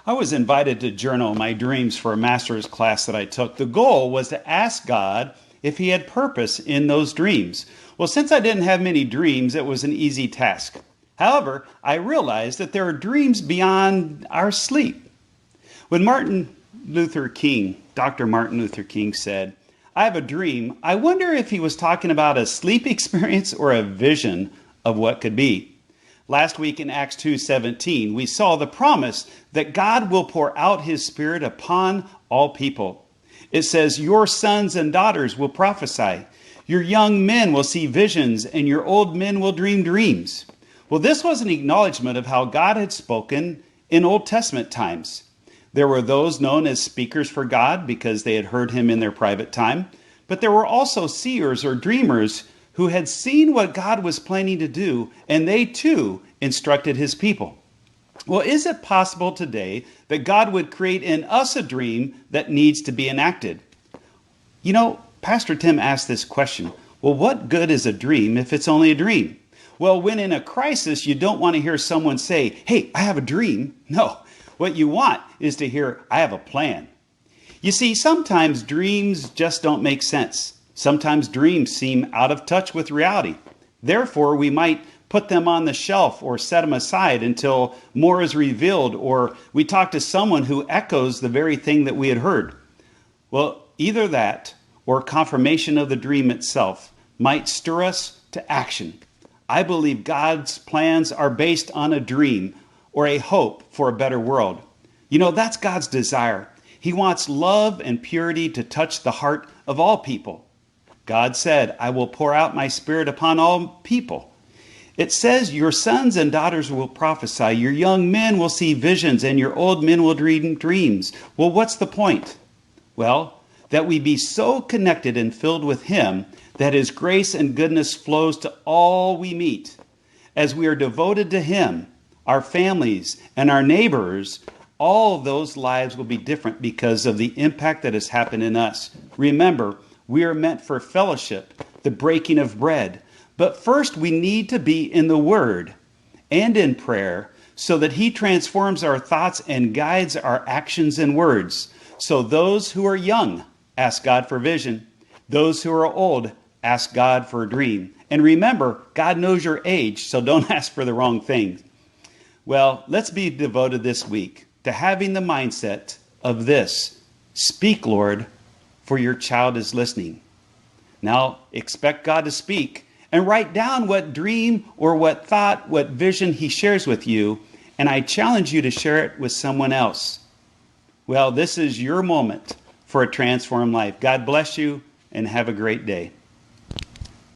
I was invited to journal my dreams for a master's class that I took. The goal was to ask God if He had purpose in those dreams. Well, since I didn't have many dreams, it was an easy task. However, I realized that there are dreams beyond our sleep. When Dr. Martin Luther King said, "I have a dream," I wonder if he was talking about a sleep experience or a vision of what could be. Last week in Acts 2:17, we saw the promise that God will pour out His Spirit upon all people. It says, "Your sons and daughters will prophesy. Your young men will see visions, and your old men will dream dreams." Well, this was an acknowledgement of how God had spoken in Old Testament times. There were those known as speakers for God because they had heard Him in their private time, but there were also seers or dreamers who had seen what God was planning to do, and they too instructed His people. Well, is it possible today that God would create in us a dream that needs to be enacted? You know, Pastor Tim asked this question. Well, what good is a dream if it's only a dream? Well, when in a crisis, you don't want to hear someone say, "Hey, I have a dream." No, what you want is to hear, "I have a plan." You see, sometimes dreams just don't make sense. Sometimes dreams seem out of touch with reality. Therefore, we might put them on the shelf or set them aside until more is revealed, or we talk to someone who echoes the very thing that we had heard. Well, either that or confirmation of the dream itself might stir us to action. I believe God's plans are based on a dream or a hope for a better world. You know, that's God's desire. He wants love and purity to touch the heart of all people. God said, "I will pour out my Spirit upon all people." It says, "Your sons and daughters will prophesy, your young men will see visions, and your old men will dream dreams." Well, what's the point? Well, that we be so connected and filled with Him that His grace and goodness flows to all we meet. As we are devoted to Him, our families, and our neighbors, all of those lives will be different because of the impact that has happened in us. Remember, we are meant for fellowship, the breaking of bread. But first, we need to be in the Word and in prayer so that He transforms our thoughts and guides our actions and words. So those who are young, ask God for vision. Those who are old, ask God for a dream. And remember, God knows your age, so don't ask for the wrong thing. Well, let's be devoted this week to having the mindset of this: "Speak, Lord, for your child is listening." Now, expect God to speak and write down what dream or what thought, what vision He shares with you, and I challenge you to share it with someone else. Well, this is your moment for a transformed life. God bless you and have a great day.